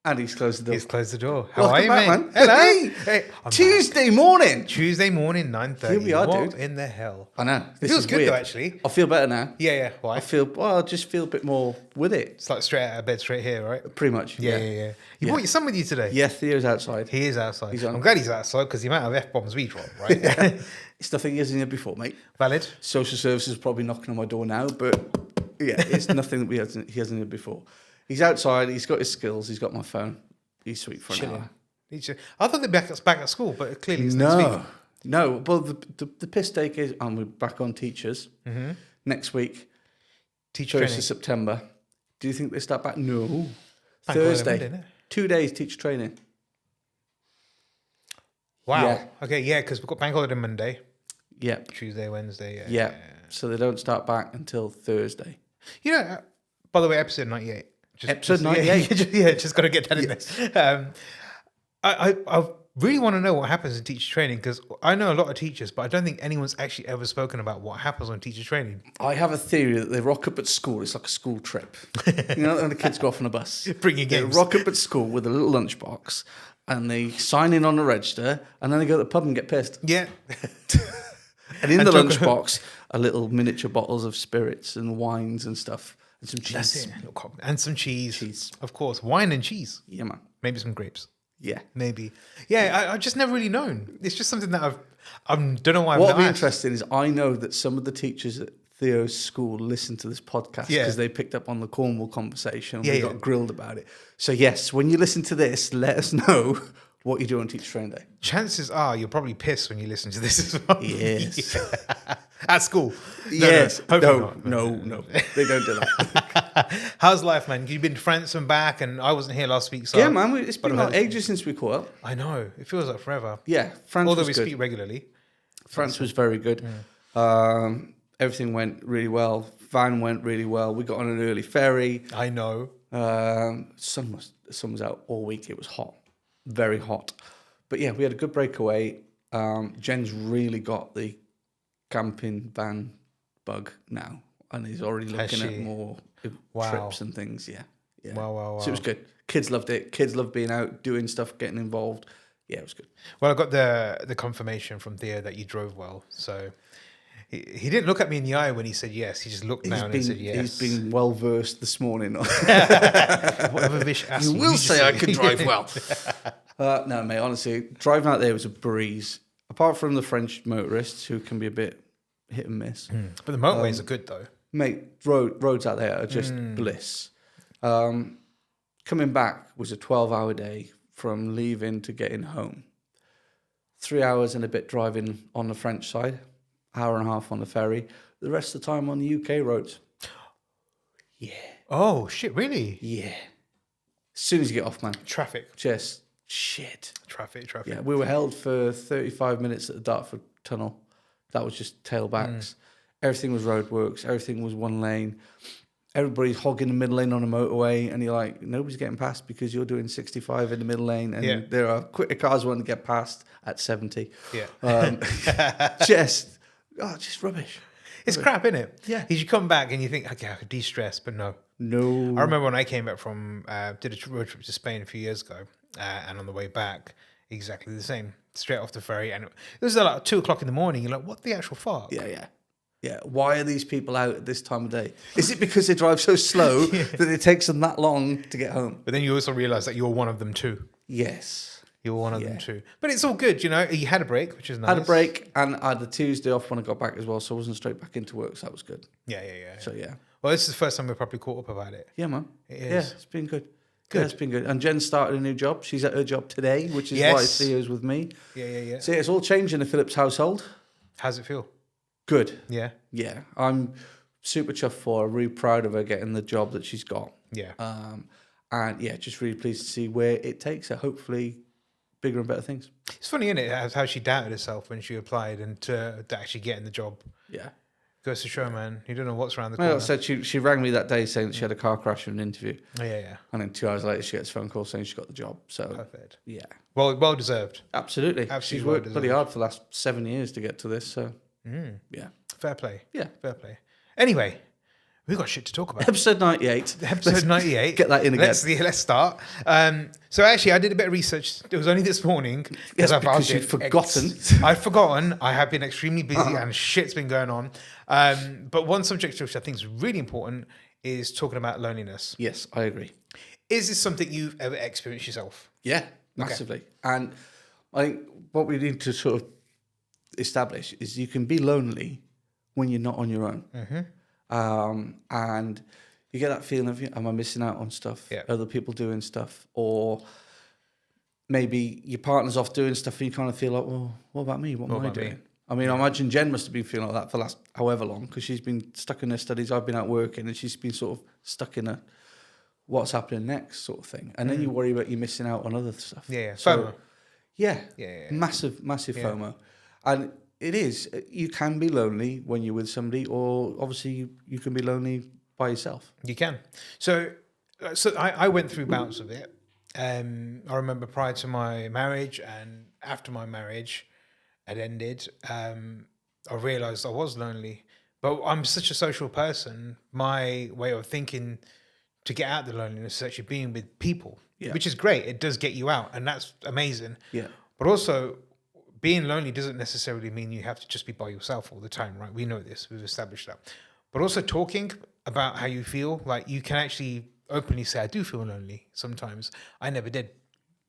And he's closed the door. He's closed the door. How are you, back, mate? man. Hello. Hey. Hey, Tuesday morning. Tuesday morning, 9:30. Here we are, what dude. in the hell? I know. It feels good, though, actually. I feel better now. Yeah. Why? I just feel a bit more with it. It's like straight out of bed, straight here, right? Pretty much. Yeah. You brought your son with you today? Yeah, Theo's outside. He is outside. On. I'm glad he's outside because the amount of F-bombs we drop, right? It's nothing he hasn't had before, mate. Valid. Social services are probably knocking on my door now, but yeah, it's nothing that he hasn't had before. He's outside. He's got his skills. He's got my phone. He's sweet for an hour. I thought they'd be back at school, but clearly it's next week. No. Well, the piss take is, and we're back on teachers next week. Teacher 1st training. of September. Do you think they start back? No. Bank Thursday. holiday, Monday, 2 days teacher training. Wow. Yeah. Okay, yeah, because we've got bank holiday Monday, Yep. Tuesday, Wednesday. Yeah. So they don't start back until Thursday. You know, by the way, episode 98. Episode 98? Just got to get that in there. I really want to know what happens in teacher training because I know a lot of teachers, but I don't think anyone's actually ever spoken about what happens on teacher training. I have a theory that they rock up at school. It's like a school trip. You know, when the kids go off on a bus. Bring your games. They rock up at school with a little lunchbox and they sign in on the register and then they go to the pub and get pissed. Yeah. And in the lunchbox are little miniature bottles of spirits and wines and stuff. And some cheese. That's it. And some cheese. Of course. Wine and cheese. Yeah, man. Maybe some grapes. Yeah. Maybe. Yeah, I've just never really known. It's just something that I don't know why I've What'll not be asked. interesting is I know that some of the teachers at Theo's school listen to this podcast because they picked up on the Cornwall conversation and we got grilled about it. So yes, when you listen to this, let us know what you do on Teacher Training Day. Chances are you're probably pissed when you listen to this as well. Yes. At school. Yes. No. No. They don't do that. How's life, man? You've been to France and back, and I wasn't here last week. So Yeah, man. It's been like ages since we caught up. I know. It feels like forever. Yeah. France Although was we good. speak regularly. France was very good. Everything went really well. Van went really well. We got on an early ferry. I know. Sun was out all week. It was hot. Very hot. But yeah, we had a good breakaway. Jen's really got the camping van bug now. And he's already looking at more trips and things. Yeah. Wow. So it was good. Kids loved it. Kids loved being out, doing stuff, getting involved. Yeah, it was good. Well, I got the confirmation from Theo that you drove well. So he didn't look at me in the eye when he said yes. He just looked down and said yes. He's been well versed this morning. Whatever Vish asked you will say I can drive well. No, mate, honestly, driving out there was a breeze. Apart from the French motorists who can be a bit hit and miss. But the motorways are good though. Mate, roads out there are just bliss. Coming back was a 12-hour day from leaving to getting home. 3 hours and a bit driving on the French side, hour and a half on the ferry. The rest of the time on the UK roads. Yeah. Oh, shit, really? Yeah. As soon as you get off, man. Traffic. Just shit. Traffic. Yeah, we were held for 35 minutes at the Dartford Tunnel. That was just tailbacks. Everything was roadworks. Everything was one lane. Everybody's hogging the middle lane on a motorway, and you're like, nobody's getting past because you're doing 65 in the middle lane, and there are quicker cars wanting to get past at 70. Yeah. Just rubbish. It's crap, isn't it? Yeah. Because you come back and you think, okay, I could de-stress, but no. I remember when I came back from, did a road trip to Spain a few years ago, and on the way back, exactly the same. Straight off the ferry, and it was like 2 o'clock in the morning. You're like, what the actual fuck? Yeah. Why are these people out at this time of day? Is it because they drive so slow that it takes them that long to get home? But then you also realise that you're one of them too. Yes. You're one of them too. But it's all good, you know. You had a break, which is nice. Had a break, and I had the Tuesday off when I got back as well, so I wasn't straight back into work, so that was good. Yeah. So, yeah. Well, this is the first time we're probably caught up about it. Yeah, man. It is. Yeah, it's been good. Yeah, it's been good. And Jen started a new job. She's at her job today, which is why Theo's with me. Yeah. So, it's all changed in the Phillips household. How's it feel? Good. Yeah. I'm super chuffed for her. Really proud of her getting the job that she's got. Yeah. And yeah, just really pleased to see where it takes her. Hopefully, bigger and better things. It's funny, isn't it? How she doubted herself when she applied and to actually getting the job. Yeah. Goes to show, man. You don't know what's around the corner. Well, I said she rang me that day saying that she had a car crash in an interview. Oh, yeah. And then 2 hours later, she gets a phone call saying she got the job. So Perfect. Yeah. Well deserved. Absolutely. She's worked pretty hard for the last 7 years to get to this. So yeah. Fair play. Yeah. Fair play. Anyway, We've got shit to talk about. Episode 98. Episode 98. Get that in again. Let's start. So actually, I did a bit of research. It was only this morning. Yes, because you'd forgotten. I've forgotten. I have been extremely busy and shit's been going on. But one subject which I think is really important is talking about loneliness. Yes, I agree. Is this something you've ever experienced yourself? Yeah, massively. Okay. And I think what we need to sort of establish is you can be lonely when you're not on your own. And you get that feeling of, am I missing out on stuff? Yeah. Other people doing stuff? Or maybe your partner's off doing stuff and you kind of feel like, well, what about me? What am I doing? I mean, I imagine Jen must have been feeling like that for the last however long, because she's been stuck in her studies. I've been out working and she's been sort of stuck in a what's happening next sort of thing. And then you worry about you missing out on other stuff. Yeah. So, FOMO. Massive FOMO. And it is, you can be lonely when you're with somebody, or obviously you can be lonely by yourself. You can. So I went through bouts of it. I remember prior to my marriage and after my marriage had ended, I realized I was lonely. But I'm such a social person. My way of thinking to get out of the loneliness is actually being with people, which is great. It does get you out, and that's amazing. Yeah. But also, being lonely doesn't necessarily mean you have to just be by yourself all the time, right? We know this. We've established that. But also talking about how you feel, like you can actually openly say, I do feel lonely sometimes. I never did.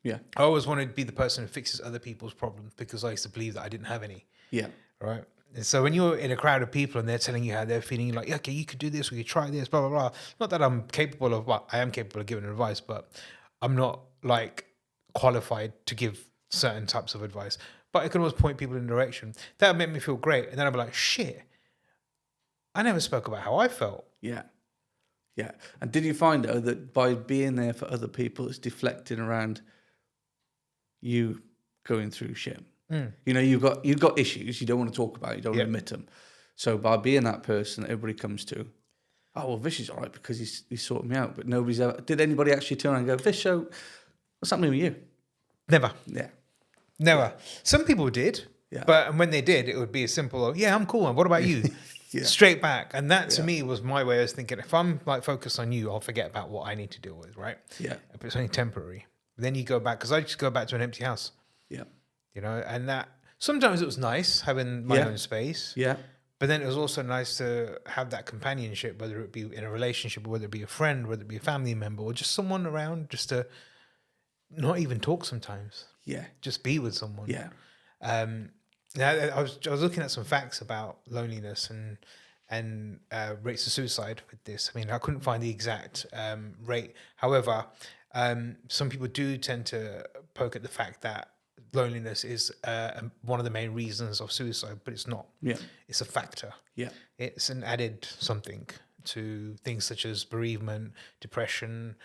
Yeah. I always wanted to be the person who fixes other people's problems because I used to believe that I didn't have any. Yeah. Right. And so when you're in a crowd of people and they're telling you how they're feeling, you're like, okay, you could do this, or you try this, blah, blah, blah. Not that I'm capable of, well, I am capable of giving advice, but I'm not like qualified to give certain types of advice. But I can always point people in a direction. That would make me feel great. And then I'd be like, shit, I never spoke about how I felt. Yeah. Yeah. And did you find, though, that by being there for other people, it's deflecting around you going through shit? You know, you've got issues you don't want to talk about, you don't want to admit them. So by being that person that everybody comes to, oh, well, Vish is all right because he's sorting me out. But nobody's ever... Did anybody actually turn around and go, Vish, so what's happening with you? Never. Yeah. Never. Some people did. Yeah. But when they did, it would be a simple, yeah, I'm cool. And what about you? Straight back. And that to me was my way of thinking. If I'm like focused on you, I'll forget about what I need to deal with, right? Yeah. But it's only temporary. Then you go back, because I just go back to an empty house. Yeah. You know, and that sometimes it was nice having my own space. Yeah. But then it was also nice to have that companionship, whether it be in a relationship, or whether it be a friend, whether it be a family member, or just someone around, just to not even talk sometimes. Yeah. Just be with someone. Yeah. Now I was looking at some facts about loneliness and rates of suicide with this. I mean, I couldn't find the exact rate. However, some people do tend to poke at the fact that loneliness is one of the main reasons of suicide, but it's not. Yeah. It's a factor. Yeah. It's an added something to things such as bereavement, depression,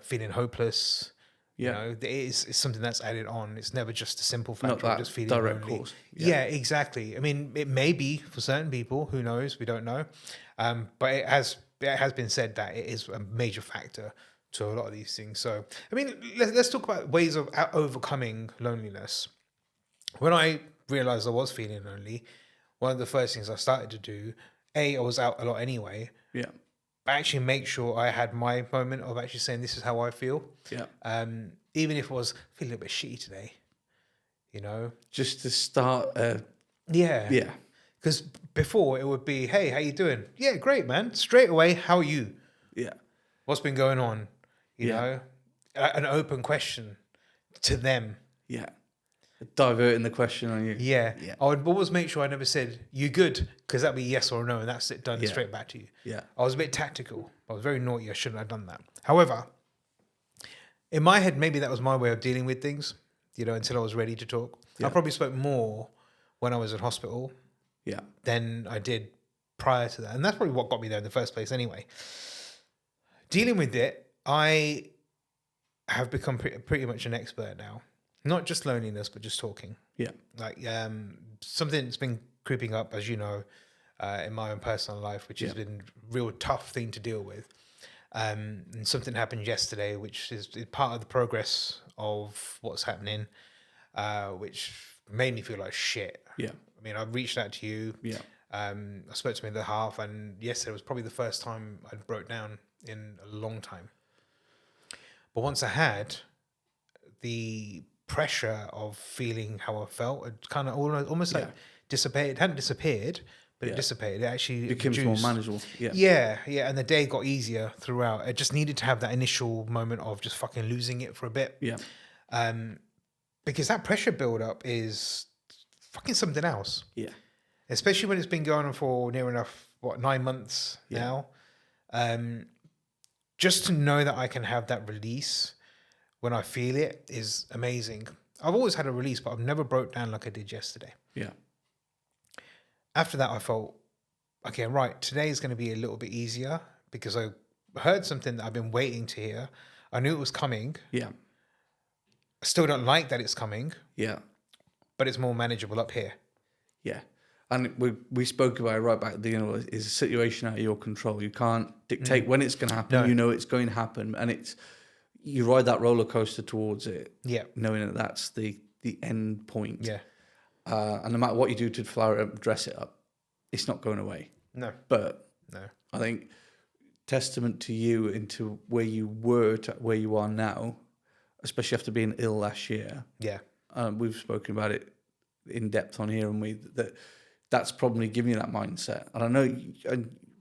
feeling hopeless. Yeah. You know, it's something that's added on. It's never just a simple factor Not that of just feeling direct lonely. cause. Yeah, exactly. I mean, it may be for certain people. Who knows? We don't know. But it has been said that it is a major factor to a lot of these things. So, I mean, let's talk about ways of overcoming loneliness. When I realized I was feeling lonely, one of the first things I started to do, I was out a lot anyway. Yeah. But actually make sure I had my moment of actually saying, this is how I feel. Yeah. Even if it was, I feel a little bit shitty today, you know? Just to start. Yeah. Yeah. Because before it would be, hey, how you doing? Yeah, great, man. Straight away, how are you? Yeah. What's been going on? You know, an open question to them. Yeah. Diverting the question on you. Yeah. Yeah. I would always make sure I never said, you good? Because that'd be yes or no, and that's it done straight back to you. Yeah. I was a bit tactical. I was very naughty. I shouldn't have done that. However, in my head, maybe that was my way of dealing with things, you know, until I was ready to talk. Yeah. I probably spoke more when I was in hospital than I did prior to that. And that's probably what got me there in the first place anyway. Dealing with it, I have become pretty much an expert now. Not just loneliness, but just talking. Yeah. Like something that's been creeping up, as you know, in my own personal life, which has been a real tough thing to deal with. And something happened yesterday, which is part of the progress of what's happening, which made me feel like shit. Yeah. I mean, I've reached out to you. Yeah. I spoke to him in the half, and yesterday was probably the first time I'd broke down in a long time. But once I had, the pressure of feeling how I felt, it kind of almost like dissipated. It hadn't disappeared, but it dissipated. It actually becomes more manageable. Yeah. And the day got easier throughout. I just needed to have that initial moment of just fucking losing it for a bit. Yeah. Because that pressure build-up is fucking something else. Yeah. Especially when it's been going on for near enough, 9 months now. Just to know that I can have that release when I feel it is amazing. I've always had a release, but I've never broke down like I did yesterday. Yeah. After that, I felt, okay, right, today is going to be a little bit easier because I heard something that I've been waiting to hear. I knew it was coming. Yeah. I still don't like that it's coming. Yeah. But it's more manageable up here. Yeah. And we spoke about it right back at the beginning. It's a situation out of your control. You can't dictate when it's going to happen. No. You know it's going to happen. And you ride that roller coaster towards it. Yeah. Knowing that that's the end point. Yeah. And no matter what you do to flower it up, dress it up, it's not going away. No. But no, I think testament to you into where you were to where you are now, especially after being ill last year. Yeah. We've spoken about it in depth on here, and that's probably giving you that mindset. And I know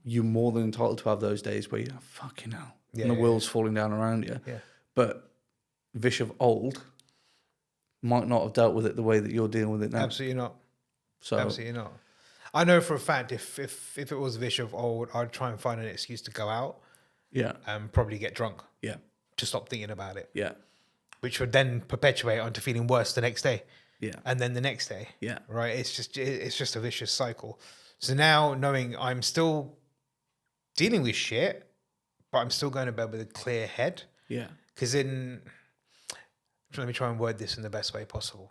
you're more than entitled to have those days where you're fucking hell, and the world's falling down around you. Yeah. But Vish of old might not have dealt with it the way that you're dealing with it now. Absolutely not. So absolutely not. I know for a fact if it was Vish of old, I'd try and find an excuse to go out. Yeah. And probably get drunk. Yeah. To stop thinking about it. Yeah. Which would then perpetuate onto feeling worse the next day. Yeah. And then the next day. Yeah. Right. It's just a vicious cycle. So now knowing I'm still dealing with shit, but I'm still going to bed with a clear head. Yeah. Because let me try and word this in the best way possible.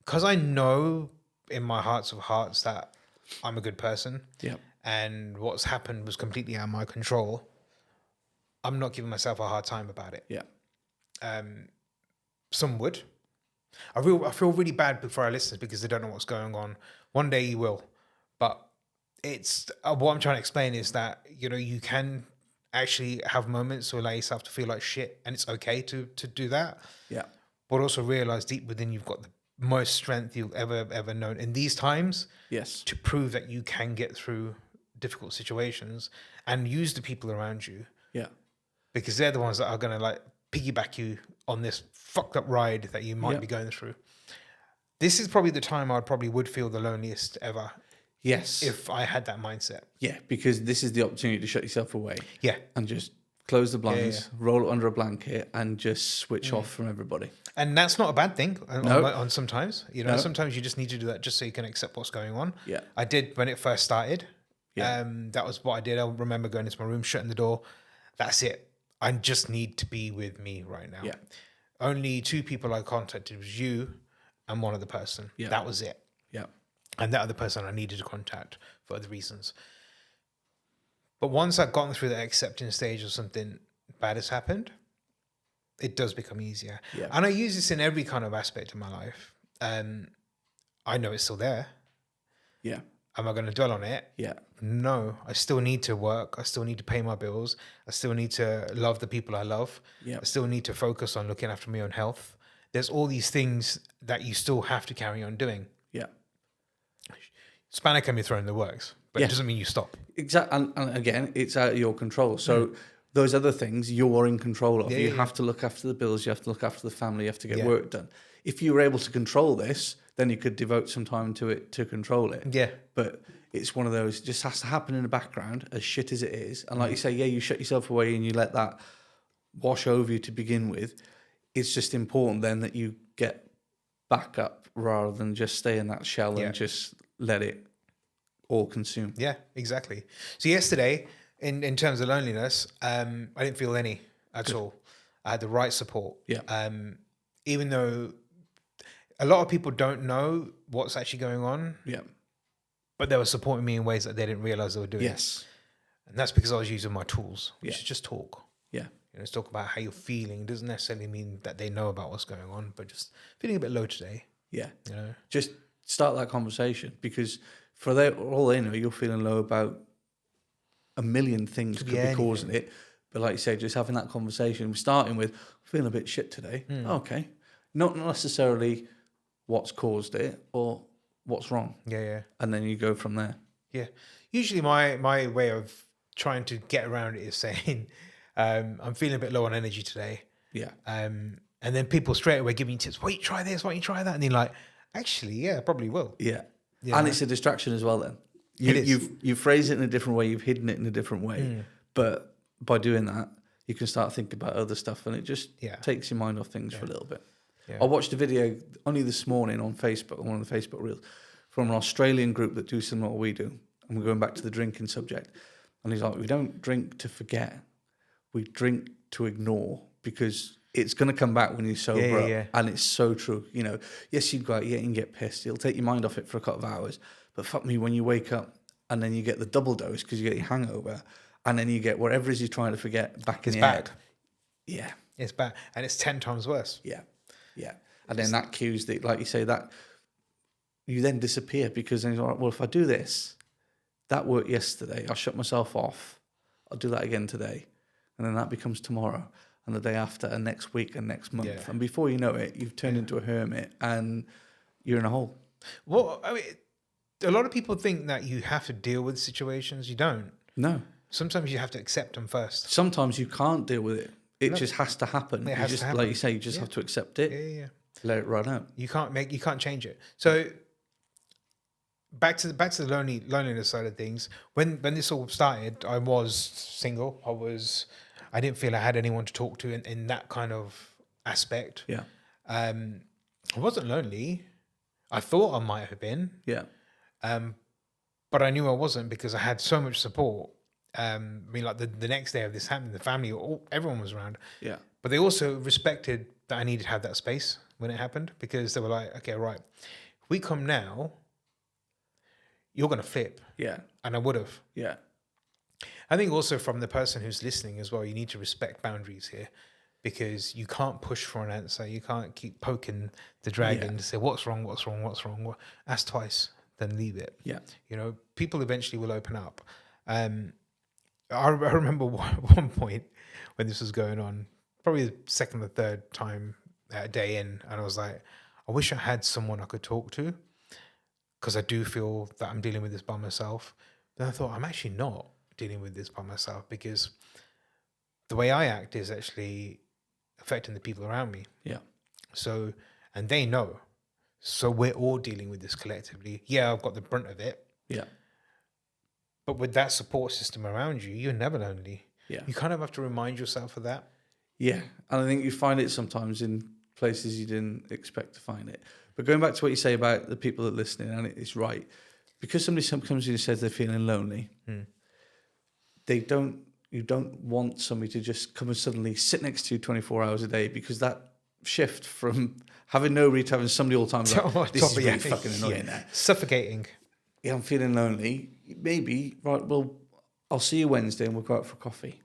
Because I know in my hearts of hearts that I'm a good person. Yeah. And what's happened was completely out of my control. I'm not giving myself a hard time about it. Yeah. Some would. I feel really bad for our listeners because they don't know what's going on. One day you will. But it's what I'm trying to explain is that, you can actually have moments to allow yourself to feel like shit, and it's okay to do that. Yeah. But also realize deep within you've got the most strength you've ever known in these times. Yes. To prove that you can get through difficult situations and use the people around you. Yeah. Because they're the ones that are going to piggyback you on this fucked up ride that you might be going through. This is probably the time I probably would feel the loneliest ever. Yes. If I had that mindset. Yeah, because this is the opportunity to shut yourself away. Yeah. And just close the blinds, roll it under a blanket, and just switch off from everybody. And that's not a bad thing on sometimes. Sometimes you just need to do that just so you can accept what's going on. Yeah. I did when it first started. Yeah. That was what I did. I remember going into my room, shutting the door. That's it. I just need to be with me right now. Yeah. Only 2 people I contacted was you and one other person. Yeah. That was it. Yeah. And that other person I needed to contact for other reasons. But once I've gone through that accepting stage of something bad has happened, it does become easier. Yeah. And I use this in every kind of aspect of my life. I know it's still there. Yeah. Am I going to dwell on it? Yeah. No, I still need to work. I still need to pay my bills. I still need to love the people I love. Yeah. I still need to focus on looking after my own health. There's all these things that you still have to carry on doing. Yeah. Spanner can be thrown in the works, but it doesn't mean you stop. Exactly. And again, it's out of your control. So those other things you're in control of. You have to look after the bills. You have to look after the family. You have to get work done. If you were able to control this, then you could devote some time to it to control it. Yeah. But it's one of those, it just has to happen in the background, as shit as it is. And like you say, you shut yourself away and you let that wash over you to begin with. It's just important then that you get back up rather than just stay in that shell and just let it all consume. Yeah, exactly. So yesterday, in terms of loneliness, I didn't feel any at all. I had the right support. Yeah. Even though a lot of people don't know what's actually going on. Yeah. But they were supporting me in ways that they didn't realize they were doing. Yes. And that's because I was using my tools, which is just talk. Yeah. Let's talk about how you're feeling. It doesn't necessarily mean that they know about what's going on, but just feeling a bit low today. Yeah. You know, just Start that conversation, because all they know, you're feeling low about a million things could be causing it. But like you say, just having that conversation, starting with feeling a bit shit today. Okay. Not necessarily what's caused it or what's wrong. Yeah. And then you go from there. Yeah. Usually my way of trying to get around it is saying, I'm feeling a bit low on energy today. Yeah. And then people straight away give me tips. Why don't you try this? Why don't you try that? And you're like, actually, yeah, I probably will. Yeah. And it's a distraction as well then. You've phrased it in a different way. You've hidden it in a different way. But by doing that, you can start thinking about other stuff, and it just takes your mind off things for a little bit. Yeah. I watched a video only this morning on Facebook, on one of the Facebook reels, from an Australian group that do similar to what we do. And we're going back to the drinking subject. And he's like, we don't drink to forget. We drink to ignore, because it's going to come back when you're sober up. And it's so true. You know, yes, you'd go out, and get pissed. It'll take your mind off it for a couple of hours. But fuck me, when you wake up and then you get the double dose because you get your hangover, and then you get whatever it is you're trying to forget back in your head. Yeah. It's bad. And it's 10 times worse. Yeah. Yeah. And then that cues, like you say, that you then disappear, because then you're like, well, if I do this, that worked yesterday, I'll shut myself off, I'll do that again today. And then that becomes tomorrow, and the day after, and next week, and next month. Yeah. And before you know it, you've turned into a hermit and you're in a hole. Well, I mean, a lot of people think that you have to deal with situations. You don't. No. Sometimes you have to accept them first. Sometimes you can't deal with it. It just has to happen. It has to happen. Like you say, you just have to accept it. Yeah. Let it run out. You can't change it. So back to the loneliness side of things. When this all started, I was single. I didn't feel I had anyone to talk to in that kind of aspect. Yeah. I wasn't lonely. I thought I might have been. Yeah. But I knew I wasn't, because I had so much support. I mean, like the next day of this happening, the family, everyone was around. Yeah. But they also respected that I needed to have that space when it happened, because they were like, okay, right, if we come now, you're going to flip. Yeah. And I would have. Yeah. I think also from the person who's listening as well, you need to respect boundaries here, because you can't push for an answer. You can't keep poking the dragon to say, what's wrong? Ask twice, then leave it. Yeah. You know, people eventually will open up. I remember one point when this was going on, probably the second or third time day in, and I was like, I wish I had someone I could talk to, because I do feel that I'm dealing with this by myself. Then I thought, I'm actually not dealing with this by myself, because the way I act is actually affecting the people around me. Yeah. So, and they know. So we're all dealing with this collectively. Yeah, I've got the brunt of it. Yeah. But with that support system around you, you're never lonely. Yeah. You kind of have to remind yourself of that. Yeah. And I think you find it sometimes in places you didn't expect to find it. But going back to what you say about the people that are listening, and it's right, because somebody comes in and says they're feeling lonely, you don't want somebody to just come and suddenly sit next to you 24 hours a day, because that shift from having nobody to having somebody all the time, like, this is really fucking annoying now. Suffocating. Yeah, I'm feeling lonely. Maybe, right, well, I'll see you Wednesday and we'll go out for coffee.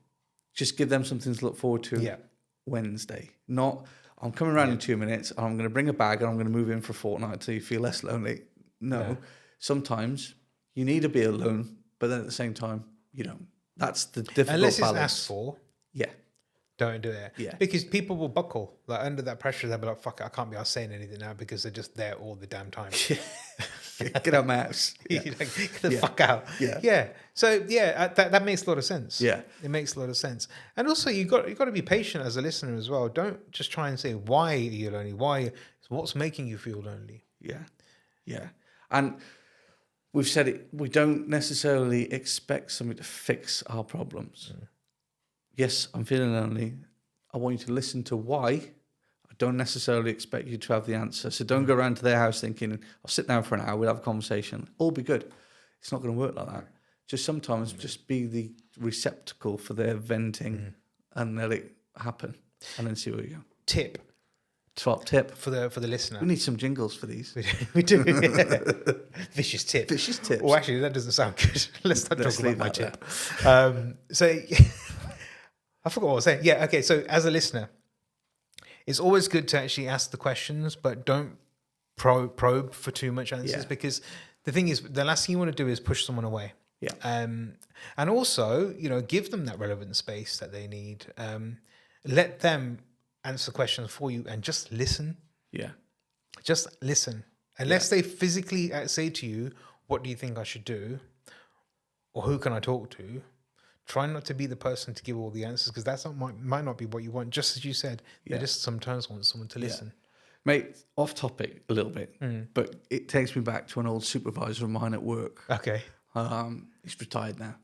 Just give them something to look forward to Wednesday. Not, I'm coming around in 2 minutes and I'm going to bring a bag and I'm going to move in for a fortnight until you feel less lonely. No. Sometimes you need to be alone, but then at the same time, you don't. That's the difficult Unless balance. It's asked for. Yeah. Don't do it. Yeah. Because people will buckle. Like, under that pressure, they'll be like, fuck it, I can't be saying anything now, because they're just there all the damn time. Get out of my house. Yeah. Get the fuck out. Yeah. Yeah. So that makes a lot of sense. Yeah. It makes a lot of sense. And also you got to be patient as a listener as well. Don't just try and say, why are you lonely? What's making you feel lonely? Yeah. Yeah. And we've said it, we don't necessarily expect somebody to fix our problems. Yes, I'm feeling lonely. I want you to listen to why. I don't necessarily expect you to have the answer. So don't go around to their house thinking, I'll sit down for an hour, we'll have a conversation. All be good. It's not going to work like that. Just sometimes just be the receptacle for their venting and let it happen, and then see where you go. Top tip. For the listener. We need some jingles for these. We do. Vicious tip. Vicious tips. Well, actually, that doesn't sound good. Let's not talk about my tip. So... I forgot what I was saying. Yeah, okay. So as a listener, it's always good to actually ask the questions, but don't probe for too much answers, Yeah. because the thing is, the last thing you want to do is push someone away. Yeah. And also, give them that relevant space that they need. Let them answer questions for you and just listen. Yeah. Just listen. Unless they physically say to you, what do you think I should do? Or who can I talk to? Try not to be the person to give all the answers, because that might not be what you want. Just as you said, they just sometimes want someone to listen. Mate, off topic a little bit, but it takes me back to an old supervisor of mine at work. Okay. He's retired now.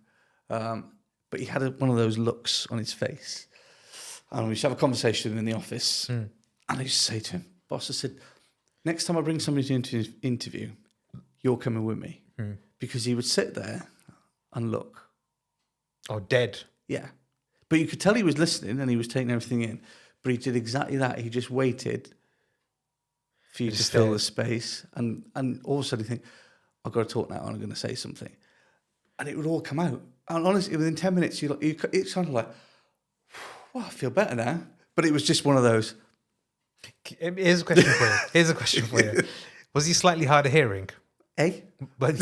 But he had one of those looks on his face. And we used to have a conversation in the office. And I used to say to him, boss, I said, next time I bring somebody into his interview, you're coming with me. Because he would sit there and look. Oh, dead. Yeah. But you could tell he was listening and he was taking everything in. But he did exactly that. He just waited for you to fill the space. And all of a sudden you think, I've got to talk now and I'm going to say something. And it would all come out. And honestly, within 10 minutes, it sounded like, well, I feel better now. But it was just one of those. Here's a question for you. Was he slightly hard of hearing? But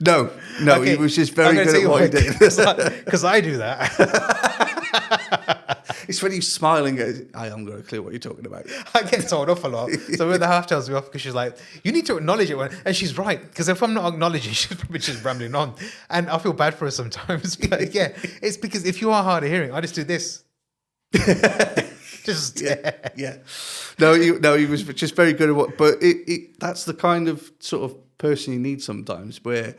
no, okay. He was just very good at what he did. Because I do that. It's when you smile and go, I haven't got a clue what you're talking about. I get told off a lot. So when the half tells me off, because she's like, you need to acknowledge it. And she's right. Because if I'm not acknowledging, she's probably just rambling on. And I feel bad for her sometimes. But yeah, it's because if you are hard of hearing, I just do this. Yeah. No, he was just very good at what. But that's the kind of sort of person you need sometimes, where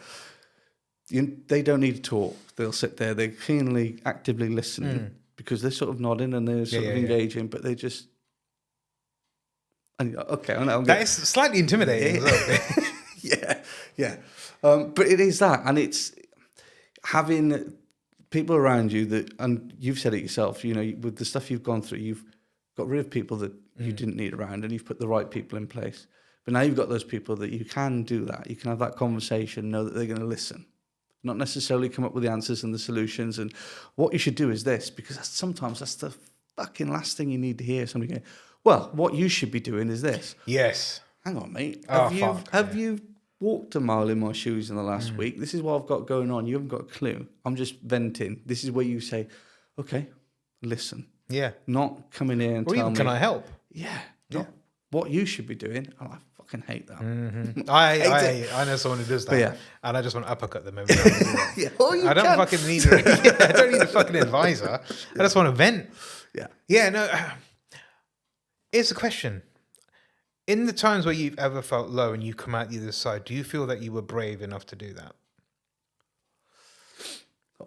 they don't need to talk. They'll sit there. They're keenly, actively listening because they're sort of nodding and they're sort of engaging, but they just. And okay, I know. That is slightly intimidating. Yeah. But it is that, and it's having people around you that, and you've said it yourself. With the stuff you've gone through, you've got rid of people that you didn't need around, and you've put the right people in place. But now you've got those people that you can do that. You can have that conversation, know that they're going to listen, not necessarily come up with the answers and the solutions. And what you should do is this, because sometimes that's the fucking last thing you need to hear. Somebody going, well, what you should be doing is this. Yes. Hang on, mate. Have you walked a mile in my shoes in the last week? This is what I've got going on. You haven't got a clue. I'm just venting. This is where you say, okay, listen. Yeah. Not coming in and telling me. Can I help? Yeah. What you should be doing. Oh, I fucking hate that. I know someone who does that. And I just want to uppercut them every time. I don't fucking need I don't need a fucking advisor. I just want to vent. Yeah. Yeah, no. Here's the question. In the times where you've ever felt low and you come out the other side, do you feel that you were brave enough to do that?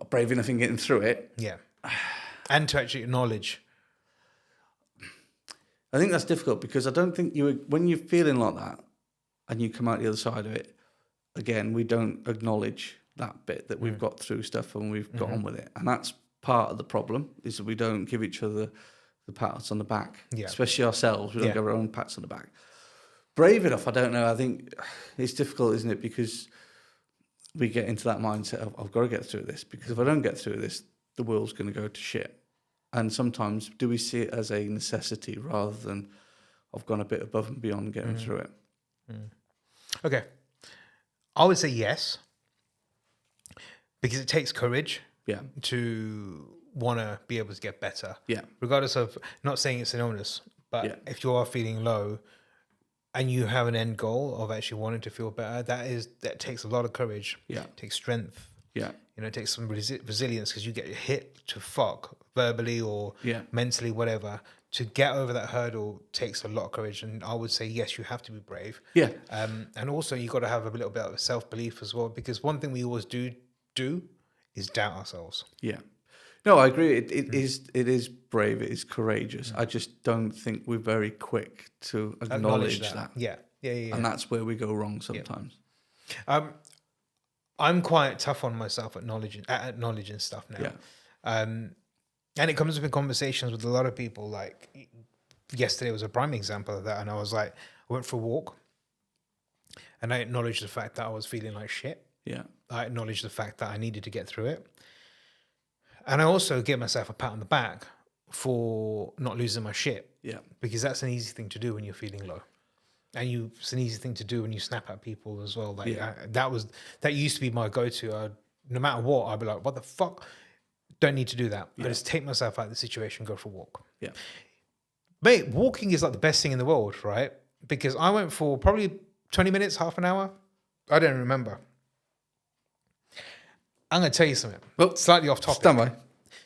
Brave enough in getting through it? Yeah. And to actually acknowledge. I think that's difficult because I don't think when you're feeling like that and you come out the other side of it, again, we don't acknowledge that bit that we've got through stuff and we've got on with it. And that's part of the problem, is that we don't give each other the pats on the back, especially ourselves. We don't give our own pats on the back. Brave enough, I don't know. I think it's difficult, isn't it? Because we get into that mindset of, I've got to get through this, because if I don't get through this, the world's going to go to shit. And sometimes do we see it as a necessity rather than I've gone a bit above and beyond getting through it? Okay. I would say yes, because it takes courage to want to be able to get better. Yeah. Regardless of, not saying it's an illness, but if you are feeling low and you have an end goal of actually wanting to feel better, that takes a lot of courage. Yeah. It takes strength. Yeah. It takes some resilience, because you get hit to fuck verbally or mentally, whatever. To get over that hurdle takes a lot of courage. And I would say, yes, you have to be brave. Yeah. And also you got to have a little bit of self-belief as well, because one thing we always do is doubt ourselves. Yeah. No, I agree. It is brave. It is courageous. I just don't think we're very quick to acknowledge that. Yeah. And that's where we go wrong sometimes. Yeah. I'm quite tough on myself at acknowledging stuff now. Yeah. And it comes up in conversations with a lot of people. Like yesterday was a prime example of that. And I was like, I went for a walk and I acknowledged the fact that I was feeling like shit. Yeah. I acknowledged the fact that I needed to get through it. And I also give myself a pat on the back for not losing my shit. Yeah. Because that's an easy thing to do when you're feeling low. And it's an easy thing to do when you snap at people as well. Like that used to be my go-to. No matter what, I'd be like, what the fuck? Don't need to do that. I just take myself out of the situation, go for a walk. Yeah. Mate, walking is like the best thing in the world, right? Because I went for probably 20 minutes, half an hour. I don't remember. I'm going to tell you something. Well, slightly off topic. Stand by.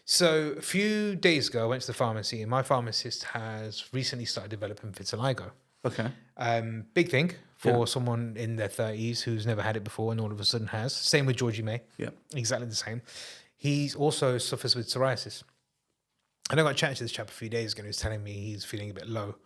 So a few days ago, I went to the pharmacy, and my pharmacist has recently started developing vitiligo. Okay. Big thing for someone in their 30s who's never had it before and all of a sudden has. Same with Georgie May. Yeah. Exactly the same. He also suffers with psoriasis. And I got chatting to this chap a few days ago, and he was telling me he's feeling a bit low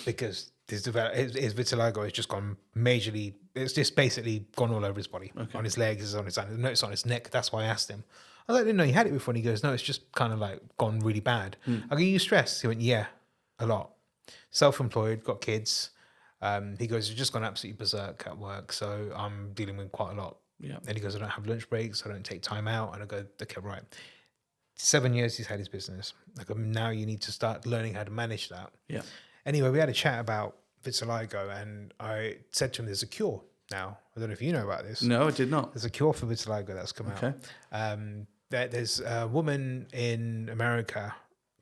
because his vitiligo has just gone majorly. It's just basically gone all over his body, on his legs, on his notes on his neck. That's why I asked him. I was like, I didn't know he had it before. And he goes, no, it's just kind of like gone really bad. I go, you stressed? He went, yeah, a lot. Self-employed, got kids. He goes, it's just gone absolutely berserk at work, so I'm dealing with quite a lot. Yeah. And he goes, I don't have lunch breaks, I don't take time out. And I go, okay, right. 7 years he's had his business. I go, now you need to start learning how to manage that. Yeah. Anyway, we had a chat about vitiligo, and I said to him, there's a cure now. I don't know if you know about this. No, I did not. There's a cure for vitiligo that's come out. There's a woman in America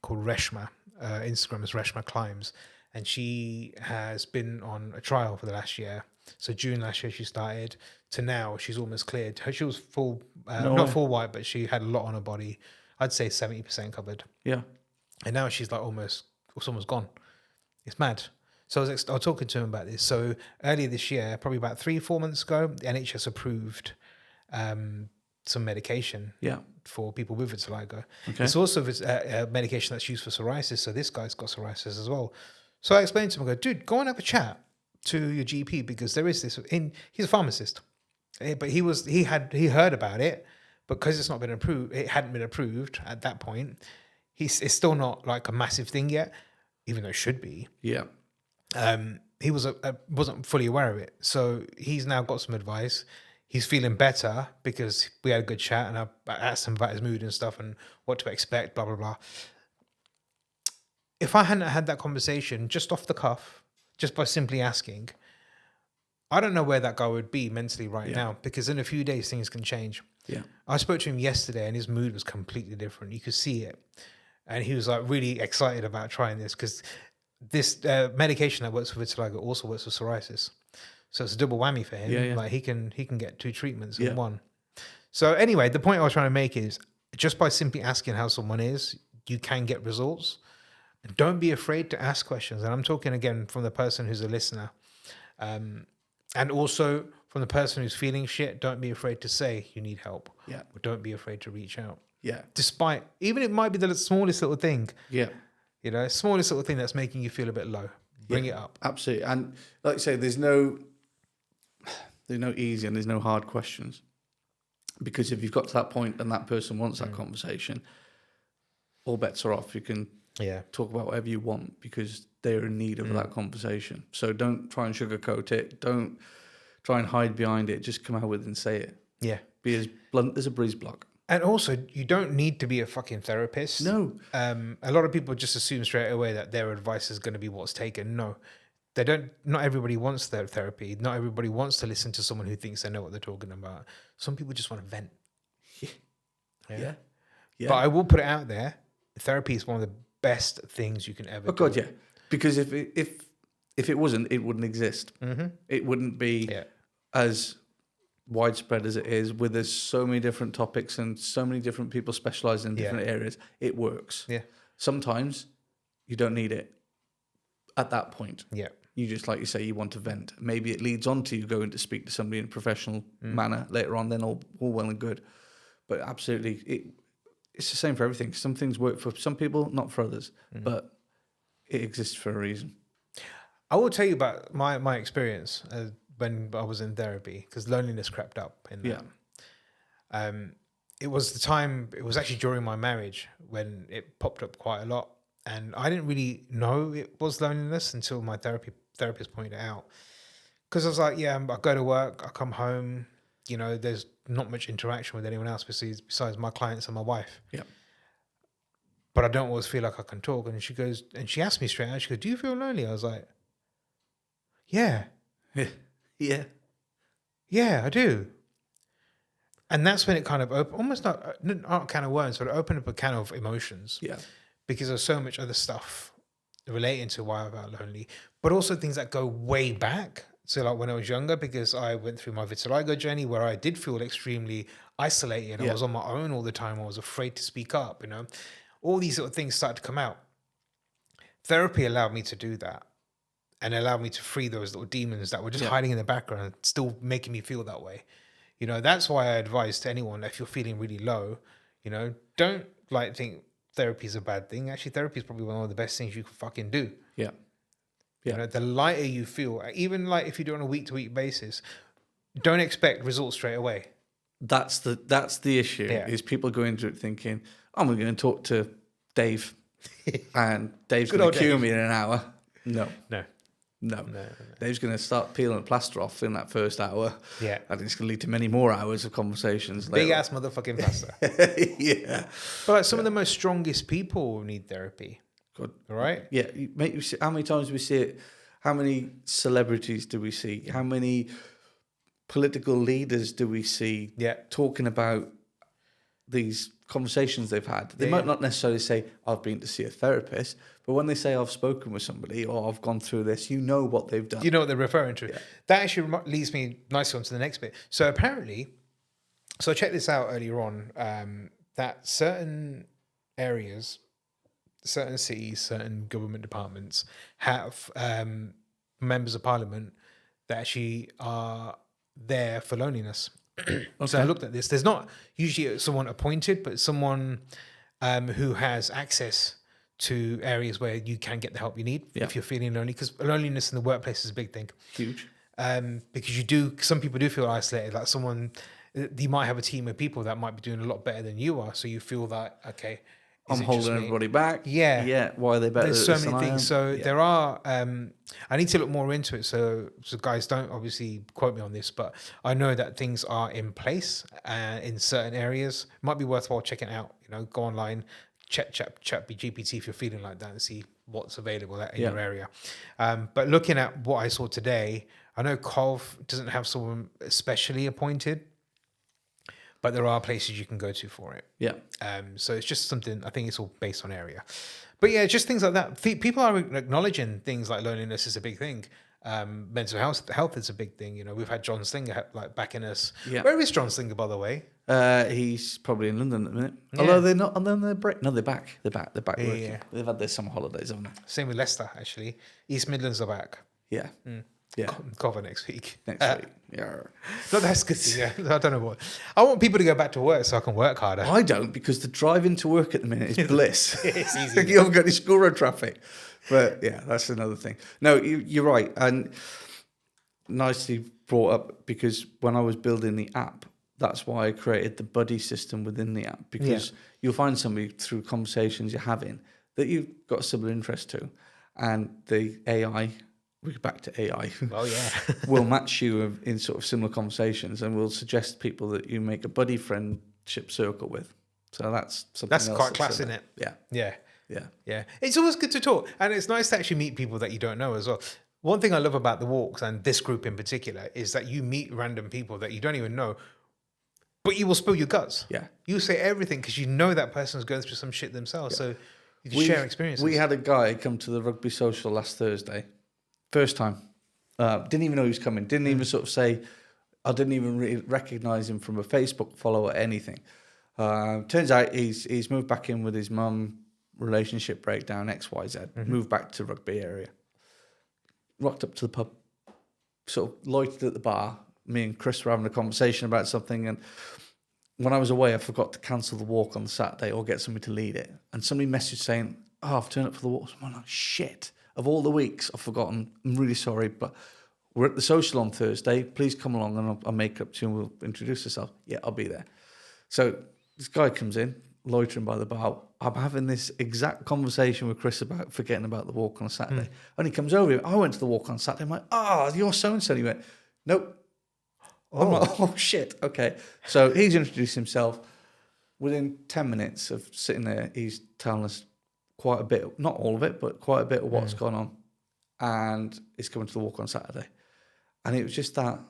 called Reshma. Instagram is Reshma Climbs, and she has been on a trial for the last year. So June last year she started, to now she's almost cleared. She was full, not full white, but she had a lot on her body. I'd say 70% covered. Yeah. And now she's like almost gone. It's mad. So I was talking to him about this. So earlier this year, probably about 3-4 months ago, the NHS approved some medication for people with vitiligo. Okay. It's also a medication that's used for psoriasis. So this guy's got psoriasis as well. So I explained to him, I go, dude, go and have a chat to your GP, because there is this he's a pharmacist, but he heard about it, but because it's not been approved, it hadn't been approved at that point. It's still not like a massive thing yet, even though it should be. Yeah. He wasn't fully aware of it. So he's now got some advice. He's feeling better because we had a good chat, and I asked him about his mood and stuff and what to expect, blah, blah, blah. If I hadn't had that conversation just off the cuff, just by simply asking, I don't know where that guy would be mentally now, because in a few days things can change. Yeah. I spoke to him yesterday, and his mood was completely different. You could see it. And he was like really excited about trying this, because this medication that works for vitiligo also works for psoriasis. So it's a double whammy for him. Yeah. Like he can get 2 treatments in one. So anyway, the point I was trying to make is, just by simply asking how someone is, you can get results. Don't be afraid to ask questions. And I'm talking again from the person who's a listener. And also from the person who's feeling shit, don't be afraid to say you need help. Yeah. Or don't be afraid to reach out. Yeah. Despite, even it might be the smallest little thing. Yeah. You know, smallest little thing that's making you feel a bit low. Bring it up. Absolutely. And like I say, there's no easy and there's no hard questions. Because if you've got to that point and that person wants that conversation, all bets are off. You can talk about whatever you want, because they're in need of that conversation. So don't try and sugarcoat it. Don't try and hide behind it. Just come out with it and say it. Yeah. Be as blunt as a breeze block. And also, you don't need to be a fucking therapist. No. A lot of people just assume straight away that their advice is going to be what's taken. No. They don't. Not everybody wants their therapy. Not everybody wants to listen to someone who thinks they know what they're talking about. Some people just want to vent. Yeah. But I will put it out there. Therapy is one of the best things you can ever do. Oh God, yeah. Because if it wasn't, it wouldn't exist. Mm-hmm. It wouldn't be as widespread as it is, where there's so many different topics and so many different people specialize in different areas. It works. Yeah. Sometimes you don't need it at that point. Yeah. You just, like you say, you want to vent. Maybe it leads on to you going to speak to somebody in a professional manner later on, then all well and good. But absolutely, it's the same for everything. Some things work for some people, not for others. But it exists for a reason. I will tell you about my experience when I was in therapy, because loneliness crept up in that. Yeah. It was actually during my marriage when it popped up quite a lot. And I didn't really know it was loneliness until my therapist pointed it out. Because I was like, I go to work, I come home, there's not much interaction with anyone else besides my clients and my wife. Yeah. but I don't always feel like I can talk. And she goes, and she asked me straight out, she goes, do you feel lonely? I was like, yeah, Yeah, I do. And that's when it kind of almost not a can of worms, but it opened up a can of emotions. Yeah. Because there's so much other stuff relating to why I felt lonely, but also things that go way back. So like when I was younger, because I went through my vitiligo journey where I did feel extremely isolated. I was on my own all the time. I was afraid to speak up, all these sort of things started to come out. Therapy allowed me to do that and allowed me to free those little demons that were just hiding in the background, still making me feel that way. That's why I advise to anyone that if you're feeling really low, don't think therapy is a bad thing. Actually, therapy is probably one of the best things you can fucking do. Yeah. The lighter you feel, even like if you do it on a week-to-week basis, don't expect results straight away. That's the issue. Is people go into it thinking, I'm going to talk to Dave, and Dave's going to cure me in an hour. No. Dave's going to start peeling the plaster off in that first hour. Yeah. And it's going to lead to many more hours of conversations later. Big ass motherfucking plaster. Yeah. But some of the most strongest people need therapy. Good. All right? Yeah. How many times do we see it? How many celebrities do we see? How many political leaders do we see talking about these conversations they've had? They might not necessarily say, I've been to see a therapist, but when they say I've spoken with somebody or I've gone through this, what they've done. You know what they're referring to. Yeah. That actually leads me nicely on to the next bit. So apparently, I checked this out earlier on, that certain areas, certain cities, certain government departments have members of parliament that actually are there for loneliness. Okay. So I looked at this. There's not usually someone appointed, but someone who has access to areas where you can get the help you need if you're feeling lonely, because loneliness in the workplace is a big thing. Huge. Because some people do feel isolated. Like you might have a team of people that might be doing a lot better than you are. So you feel that, okay, I'm holding everybody back. Yeah. Yeah. Why are they better? There's so many things. So there are, I need to look more into it. So guys, don't obviously quote me on this, but I know that things are in place in certain areas. It might be worthwhile checking it out. Go online, chat GPT if you're feeling like that and see what's available in your area. But looking at what I saw today, I know Cov doesn't have someone especially appointed, but there are places you can go to for it. Yeah. So it's just something, I think it's all based on area. But yeah, just things like that. People are acknowledging things like loneliness is a big thing. Mental health is a big thing. We've had John Slinger backing us. Yeah. Where is John Slinger, by the way? He's probably in London at the minute. Yeah. Although they're not, and then they're break. No, they're back. They're back working. Yeah. They've had their summer holidays, haven't they? Same with Leicester, actually. East Midlands are back. Yeah. Yeah. Cover next week. Yeah. No, that's good. Yeah. I don't know what. I want people to go back to work so I can work harder. I don't, because the drive into work at the minute is bliss. It's easy. You haven't got any school road traffic. But yeah, that's another thing. No, you're right. And nicely brought up, because when I was building the app, that's why I created the buddy system within the app, because you'll find somebody through conversations you're having that you've got a similar interest to. And the AI, we're back to AI. Oh yeah. will match you in sort of similar conversations, and will suggest people that you make a buddy friendship circle with. So that's something. That's quite class, isn't it? Yeah. Yeah. Yeah. Yeah. It's always good to talk, and it's nice to actually meet people that you don't know as well. One thing I love about the walks, and this group in particular, is that you meet random people that you don't even know, but you will spill your guts. Yeah. You say everything because you know that person's going through some shit themselves. Yeah. So you can share experiences. We had a guy come to the rugby social last Thursday. First time. Didn't even know he was coming. Didn't even sort of say, I didn't even really recognize him from a Facebook follow or anything. Turns out he's moved back in with his mum, relationship breakdown, XYZ, moved back to rugby area. Rocked up to the pub, sort of loitered at the bar. Me and Chris were having a conversation about something, and when I was away, I forgot to cancel the walk on the Saturday or get somebody to lead it. And somebody messaged saying, I've turned up for the walk. I'm like, shit. Of all the weeks, I've forgotten. I'm really sorry, but we're at the social on Thursday. Please come along and I'll make up to you and we'll introduce ourselves. Yeah, I'll be there. So this guy comes in, loitering by the bar. I'm having this exact conversation with Chris about forgetting about the walk on Saturday. And he comes over. I went to the walk on Saturday. I'm like, you're so-and-so. And he went, nope. I'm like, oh, shit. Okay. So he's introduced himself. within 10 minutes of sitting there, he's telling us quite a bit, not all of it, but quite a bit of what's gone on. And he's coming to the walk on Saturday. And it was just that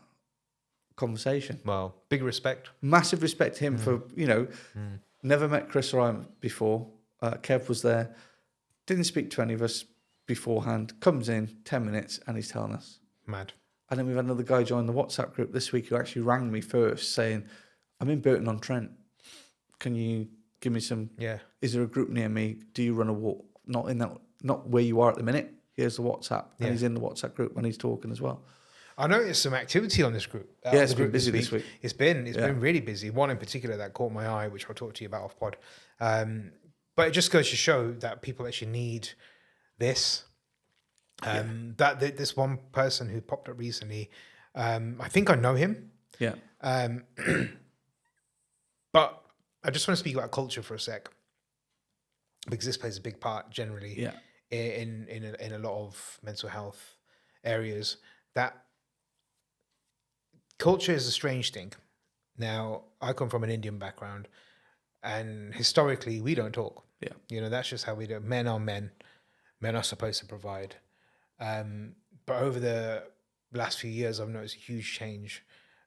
conversation. Well, big respect. Massive respect to him for, never met Chris or I before. Kev was there. Didn't speak to any of us beforehand. Comes in 10 minutes and he's telling us. Mad. And then we've had another guy join the WhatsApp group this week who actually rang me first saying, I'm in Burton-on-Trent. Can you give me some... Yeah. Is there a group near me? Do you run a walk? Not where you are at the minute. Here's the WhatsApp. And he's in the WhatsApp group and he's talking as well. I noticed some activity on this group. It's been busy this week. It's been really busy. One in particular that caught my eye, which I'll talk to you about off pod. But it just goes to show that people actually need this. That this one person who popped up recently, I think I know him. Yeah. But I just want to speak about culture for a sec, because this plays a big part generally in a lot of mental health areas. That culture is a strange thing. Now, I come from an Indian background, and historically we don't talk. Yeah, that's just how we do. Men are men. Men are supposed to provide. But over the last few years, I've noticed a huge change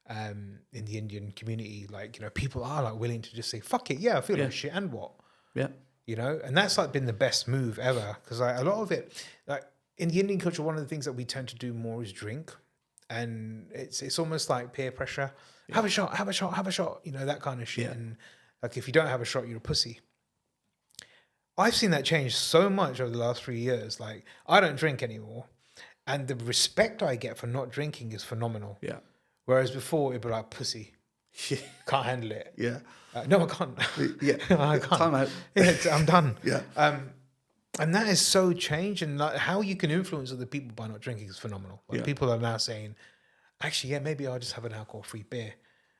in the Indian community. Like, people are like willing to just say, fuck it. Yeah, I feel like shit. And what? Yeah. And that's like been the best move ever. Because a lot of it, like in the Indian culture, one of the things that we tend to do more is drink. And it's almost like peer pressure. Yeah. Have a shot, have a shot, have a shot. That kind of shit. Yeah. And like, if you don't have a shot, you're a pussy. I've seen that change so much over the last 3 years. Like, I don't drink anymore. And the respect I get for not drinking is phenomenal. Yeah. Whereas before, it'd be like, pussy. Can't handle it. Yeah. No, I can't. Yeah. I can't. Time out. Yeah, I'm done. Yeah. And that is so changed. And like, how you can influence other people by not drinking is phenomenal. Like, people are now saying, actually, maybe I'll just have an alcohol-free beer.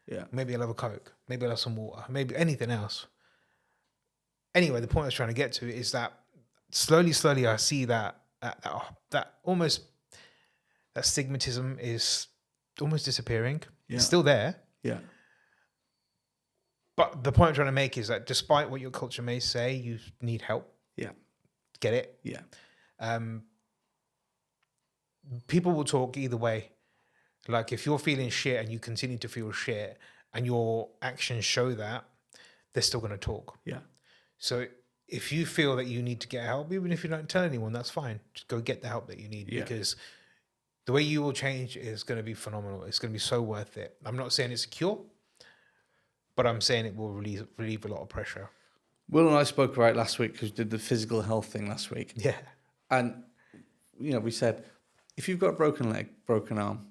Yeah. Maybe I'll have a Coke. Maybe I'll have some water. Maybe anything else. Anyway, the point I was trying to get to is that slowly, I see that almost that stigmatism is almost disappearing. Yeah. It's still there. Yeah. But the point I'm trying to make is that despite what your culture may say, you need help. Yeah. Get it? Yeah. People will talk either way. Like, if you're feeling shit and you continue to feel shit and your actions show that, they're still going to talk. Yeah. So if you feel that you need to get help, even if you don't tell anyone, that's fine. Just go get the help that you need, because the way you will change is going to be phenomenal. It's going to be so worth it. I'm not saying it's a cure, but I'm saying it will relieve a lot of pressure. Will and I spoke about it last week because we did the physical health thing last week. Yeah. And, we said, if you've got a broken leg, broken arm,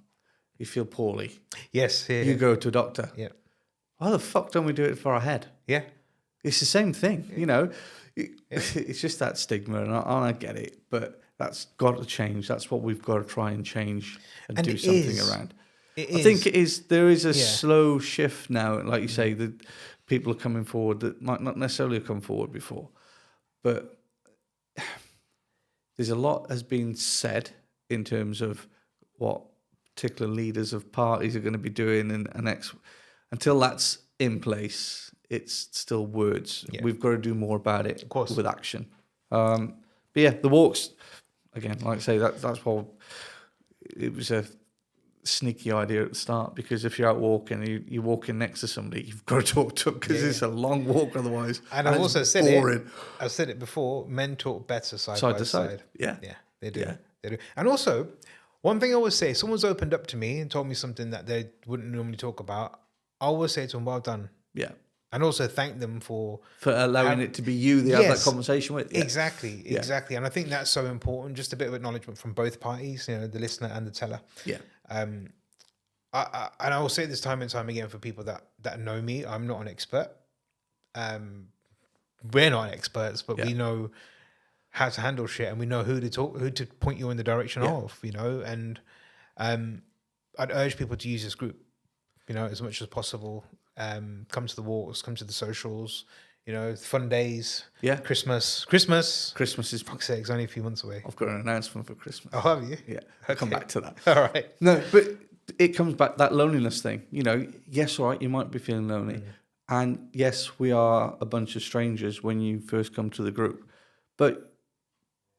you feel poorly. Yes. Yeah, you go to a doctor. Yeah. Why the fuck don't we do it for our head? Yeah. It's the same thing, It's just that stigma, and I get it, but that's got to change. That's what we've got to try and change and do something around. I think it is. There is a slow shift now, like you say, that people are coming forward that might not necessarily have come forward before, but there's a lot has been said in terms of what particular leaders of parties are going to be doing, and until that's in place, it's still words. Yeah. We've got to do more about it, of course, with action. But yeah, the walks, again, like I say, that's what it was a sneaky idea at the start, because if you're out walking, you're walking next to somebody, you've got to talk to them, because it's a long walk otherwise. And I've also said boring. I've said it before, men talk better side by side. Yeah. Yeah, they do. Yeah. They do. And also, one thing I always say, someone's opened up to me and told me something that they wouldn't normally talk about, I always say to them, well done. Yeah. And also thank them for allowing it to be you they have that conversation with. Yeah. Exactly. And I think that's so important. Just a bit of acknowledgement from both parties, the listener and the teller. Yeah. And I will say this time and time again for people that know me, I'm not an expert. We're not experts, but we know how to handle shit, and we know who to point you in the direction of, and I'd urge people to use this group, as much as possible. Come to the walks, come to the socials, fun days. Yeah. Christmas is, fuck's sake, it's only a few months away. I've got an announcement for Christmas. Oh, have you? Yeah. I'll come back to that. All right. No, but it comes back, that loneliness thing, yes, all right, you might be feeling lonely. And yes, we are a bunch of strangers when you first come to the group, but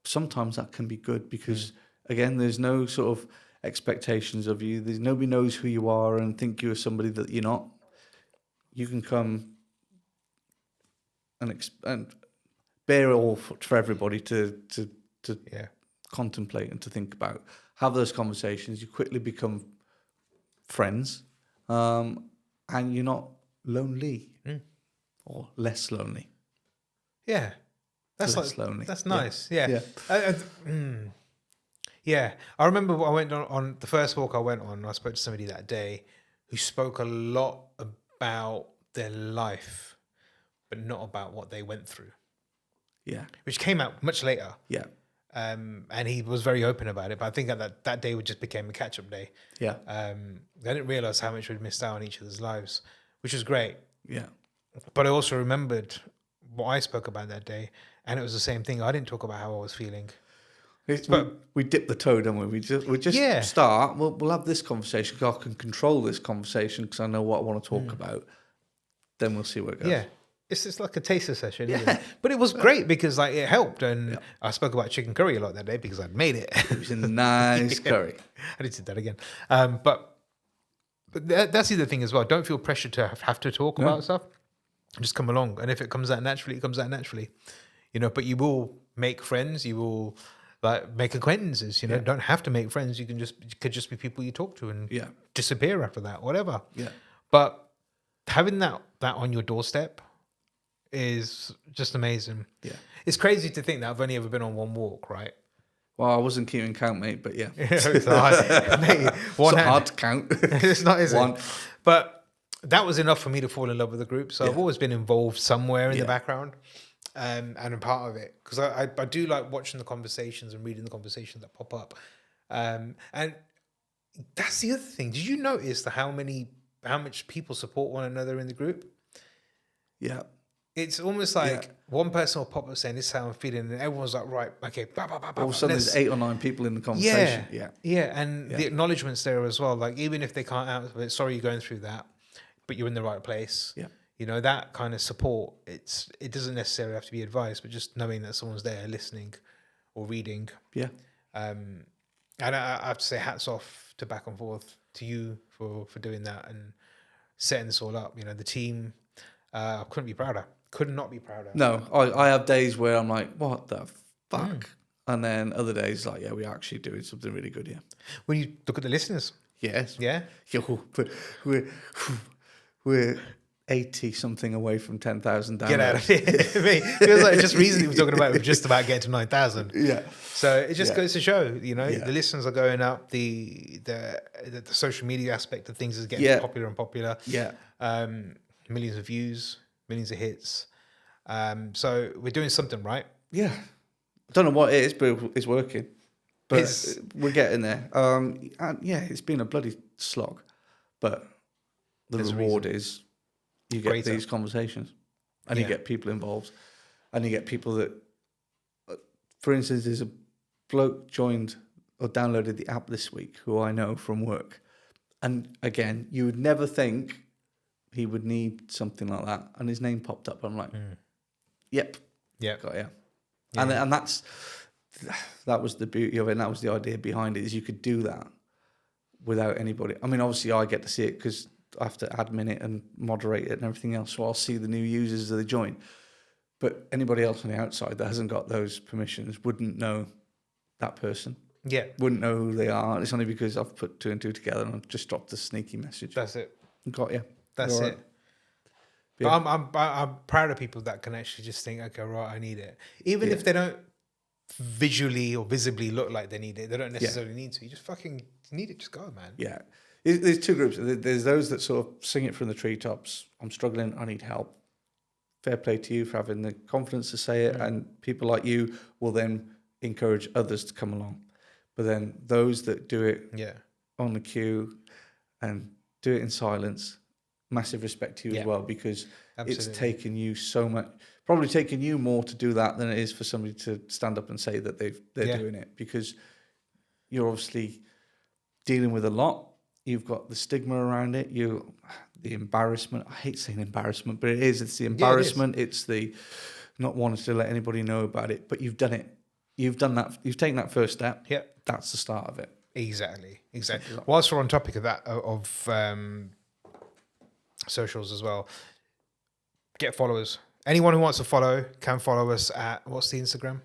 sometimes that can be good because, again, there's no sort of expectations of you. There's nobody knows who you are and think you're somebody that you're not. You can come and bear it all for everybody to contemplate and to think about. Have those conversations. You quickly become friends, and you're not lonely or less lonely. Yeah, that's less lonely. That's nice. Yeah. Yeah. I remember I went on the first walk I went on. I spoke to somebody that day who spoke a lot about their life, but not about what they went through. Yeah. Which came out much later. Yeah. And he was very open about it. But I think that day just became a catch-up day. Yeah. I didn't realize how much we'd missed out on each other's lives, which was great. Yeah. But I also remembered what I spoke about that day, and it was the same thing. I didn't talk about how I was feeling. We dip the toe, don't we? We just start. We'll have this conversation because I can control this conversation because I know what I want to talk about. Then we'll see where it goes. Yeah. It's just like a taster session, isn't it? But it was great because like it helped, and I spoke about chicken curry a lot that day because I'd made it. It was a nice curry. I need to do that again. But that's the other thing as well. Don't feel pressure to have to talk about stuff. Just come along, and if it comes out naturally, it comes out naturally. But you will make friends. You will make acquaintances. Don't have to make friends. You could just be people you talk to and disappear after that, whatever. Yeah. But having that on your doorstep is just amazing. Yeah. It's crazy to think that I've only ever been on one walk, right? Well, I wasn't keeping count, mate, but yeah. It's hard, mate, hard to count. It's not, is one. It? But that was enough for me to fall in love with the group. So I've always been involved somewhere in the background, and I'm part of it because I do like watching the conversations and reading the conversations that pop up. And that's the other thing. Did you notice how much people support one another in the group? Yeah. It's almost like one person will pop up saying, "This is how I'm feeling," and everyone's like, "Right, okay." Blah, blah, blah, All of a sudden, there's 8 or 9 people in the conversation. And the acknowledgements there as well. Like even if they can't answer it, sorry you're going through that, but you're in the right place. Yeah, that kind of support. It doesn't necessarily have to be advice, but just knowing that someone's there listening or reading. Yeah. And I have to say, hats off to Back and Forth to you for doing that and setting this all up. The team. I couldn't be prouder. Could not be prouder. No, I have days where I'm like, what the fuck? And then other days like, we're actually doing something really good here. When you look at the listeners. Yes. Yeah. But we're 80 something away from 10,000 downloads. Get out of here. It feels like just recently we're talking about just about getting to 9,000. Yeah. So it just goes to show, the listeners are going up, the social media aspect of things is getting popular and popular. Yeah. Millions of views, millions of hits. So we're doing something right. Yeah. I don't know what it is, but it's working. But we're getting there. And it's been a bloody slog. But the reward is you get these conversations and you get people involved and you get people that, for instance, there's a bloke joined or downloaded the app this week who I know from work. And again, you would never think he would need something like that, and his name popped up. I'm like, yep, got it. And that was the beauty of it, and that was the idea behind it, is you could do that without anybody. I mean, obviously, I get to see it because I have to admin it and moderate it and everything else, so I'll see the new users as they join. But anybody else on the outside that hasn't got those permissions wouldn't know that person. Yeah, wouldn't know who they are. It's only because I've put 2 and 2 together and I've just dropped a sneaky message. That's it. Got you. That's it. But I'm proud of people that can actually just think, okay, right, I need it. Even if they don't visually or visibly look like they need it, they don't necessarily need to. You just fucking need it. Just go, man. Yeah. There's 2 groups. There's those that sort of sing it from the treetops. I'm struggling. I need help. Fair play to you for having the confidence to say it. And people like you will then encourage others to come along. But then those that do it on the queue and do it in silence, massive respect to you as well, because it's taken you so much, probably taken you more to do that than it is for somebody to stand up and say that they're doing it, because you're obviously dealing with a lot. You've got the stigma around it. the embarrassment. I hate saying embarrassment, but it is. It's the embarrassment. It's the not wanting to let anybody know about it. But you've done it. You've done that. You've taken that first step. Yeah. That's the start of it. Exactly. Whilst we're on topic of that, socials as well, get followers. Anyone who wants to follow can follow us at, what's the Instagram?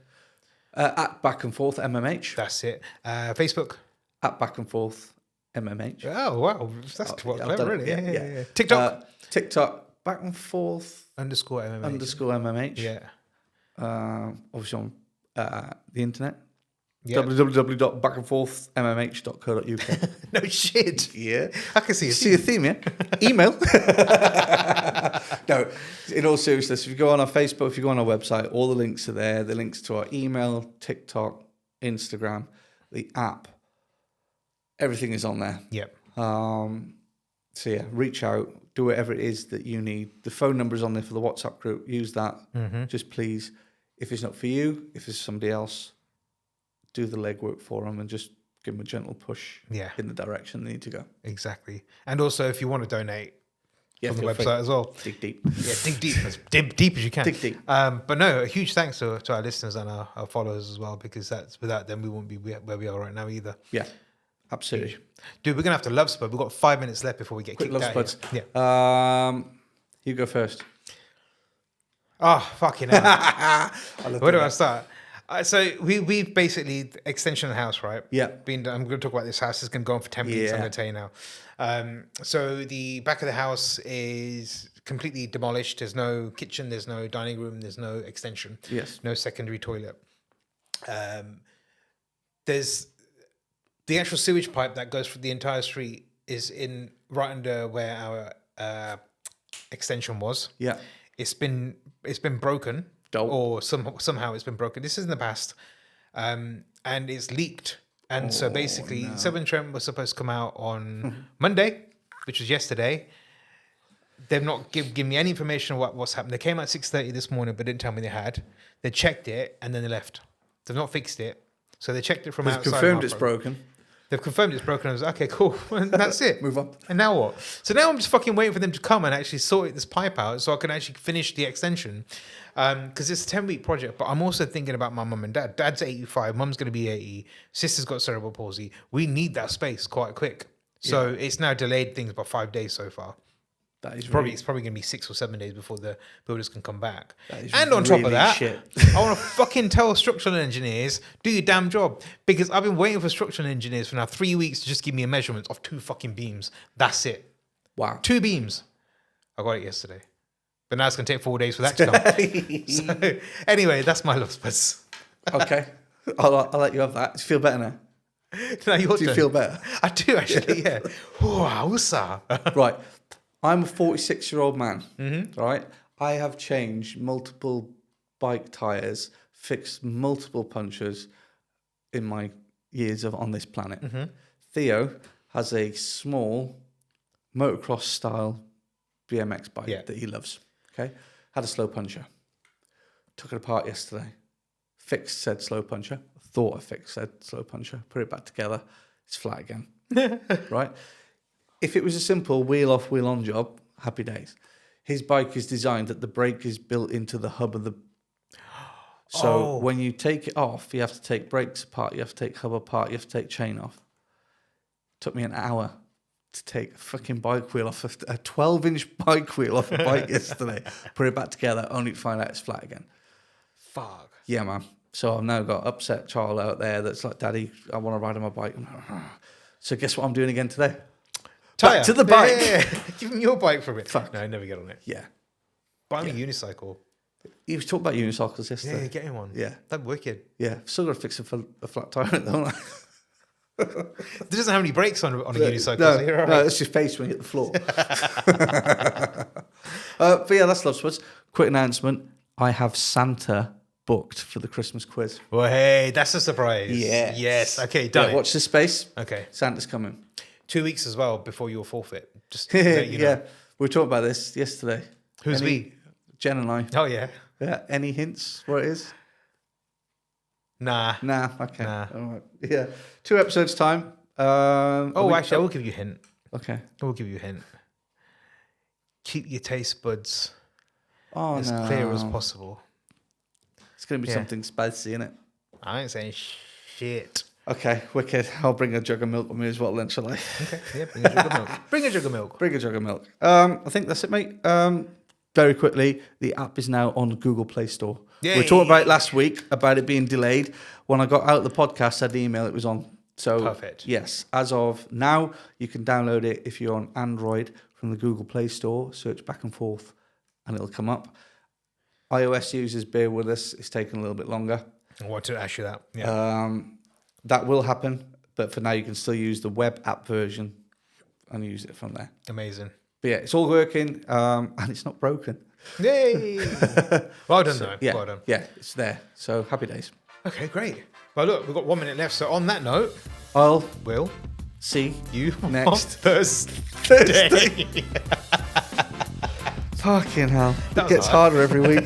At Back&ForthMMH. That's it. Facebook. At Back&ForthMMH. Oh, wow. That's quite clever, really. Yeah. TikTok. TikTok, Back&Forth _MMH. Yeah. Obviously on the internet. Yeah. www.backandforthmmh.co.uk. No shit. Yeah. I can see a theme, yeah? Email. No, in all seriousness, if you go on our Facebook, if you go on our website, all the links are there. The links to our email, TikTok, Instagram, the app. Everything is on there. Yep. So yeah, reach out, do whatever it is that you need. The phone number is on there for the WhatsApp group. Use that. Mm-hmm. Just please, if it's not for you, if it's somebody else, do the legwork for them and just give them a gentle push in the direction they need to go. Exactly. And also, if you want to donate from the website as well. Dig deep. Yeah, dig deep. As deep as you can. Dig deep. But no, a huge thanks to our listeners and our followers as well, because that's without them, we wouldn't be where we are right now either. Yeah, absolutely. Dude, we're going to have to love spud. We've got 5 minutes left before we get kicked out. Spuds. Yeah. You go first. Oh, fucking hell. Where do I start? So we basically extension of the house, right? Yeah. I'm going to talk about this house. It's going to go on for 10 weeks. I'm going to tell you now. So the back of the house is completely demolished. There's no kitchen. There's no dining room. There's no extension. Yes. No secondary toilet. There's the actual sewage pipe that goes for the entire street is in right under where our extension was. Yeah. It's been broken. Dope. Or somehow it's been broken. This is in the past, and it's leaked. And so basically, Severn Trent was supposed to come out on Monday, which was yesterday. They've not given me any information on what's happened. They came out 6:30 this morning, but didn't tell me they had. They checked it and then they left. They've not fixed it, so they checked it from outside. They've confirmed it's broken. They've confirmed it's broken. I was like, okay, cool. And that's it. Move on. And now what? So now I'm just fucking waiting for them to come and actually sort this pipe out so I can actually finish the extension. Because it's a 10-week project. But I'm also thinking about my mum and dad. Dad's 85. Mum's going to be 80. Sister's got cerebral palsy. We need that space quite quick. So it's now delayed things by 5 days so far. That is It's probably going to be 6 or 7 days before the builders can come back. And on top of that, shit. I want to fucking tell structural engineers, do your damn job. Because I've been waiting for structural engineers for now 3 weeks to just give me a measurement of 2 fucking beams. That's it. Wow. 2 beams. I got it yesterday. But now it's going to take 4 days for that to come. So, anyway, that's my love spuds. Okay. I'll let you have that. Do you feel better now? Now Do you feel better? I do, actually, yeah. Wow, Right. I'm a 46-year-old man, Mm-hmm. right? I have changed multiple bike tyres, fixed multiple punctures in my years on this planet. Mm-hmm. Theo has a small motocross-style BMX bike that he loves, okay? Had a slow puncher. Took it apart yesterday. Fixed said slow puncher. Thought I fixed said slow puncher. Put it back together. It's flat again, right? If it was a simple wheel off, wheel on job, happy days. His bike is designed that the brake is built into the hub of the... So when you take it off, you have to take brakes apart, you have to take hub apart, you have to take chain off. Took me an hour to take a fucking bike wheel off, a 12-inch bike wheel off a bike yesterday. Put it back together, only to find out it's flat again. Fuck. Yeah, man. So I've now got upset child out there that's like, Daddy, I want to ride on my bike. So guess what I'm doing again today? Back to the bike. Yeah. Give him your bike for a bit. Fuck. No, I never get on it. Yeah. Buy me a unicycle. He was talking about unicycles yesterday. Yeah, get him one. Yeah. That'd be wicked. Yeah. Still got to fix a flat tyre, don't I? There doesn't have any brakes on a unicycle. No, so you're all right. no, it's your face when you hit the floor. But yeah, that's Love Spuds. Quick announcement. I have Santa booked for the Christmas quiz. Well, hey, that's a surprise. Yes. Yes. Okay, done it. Watch this space. Okay. Santa's coming. 2 weeks as well before you'll forfeit. Just so you know. Yeah. We were talking about this yesterday. Who's we? Jen and I. Oh, yeah. Yeah. Any hints what it is? Nah. Okay. Nah. All right. Yeah. 2 episodes time. Actually, I will give you a hint. Okay. I will give you a hint. keep your taste buds as no. clear as possible. It's going to be something spicy, isn't it? I ain't saying shit. Okay, wicked. I'll bring a jug of milk with me as well then, shall I? Okay, yeah, bring a jug of milk. Bring a jug of milk. Bring a jug of milk. I think that's it, mate. Very quickly, the app is now on Google Play Store. Yay. We talked about it last week, about it being delayed. When I got out the podcast, I said the email, it was on. So, perfect. Yes, as of now, you can download it if you're on Android from the Google Play Store. Search Back and Forth, and it'll come up. iOS users, bear with us. It's taking a little bit longer. I want to ask you that. Yeah. That will happen, but for now, you can still use the web app version and use it from there. Amazing. But yeah, it's all working, and it's not broken. Yay! Well done, though. Yeah, well done. Yeah, it's there. So happy days. Okay, great. Well, look, we've got 1 minute left. So on that note, we'll see you next Thursday. Fucking hell. It gets harder every week.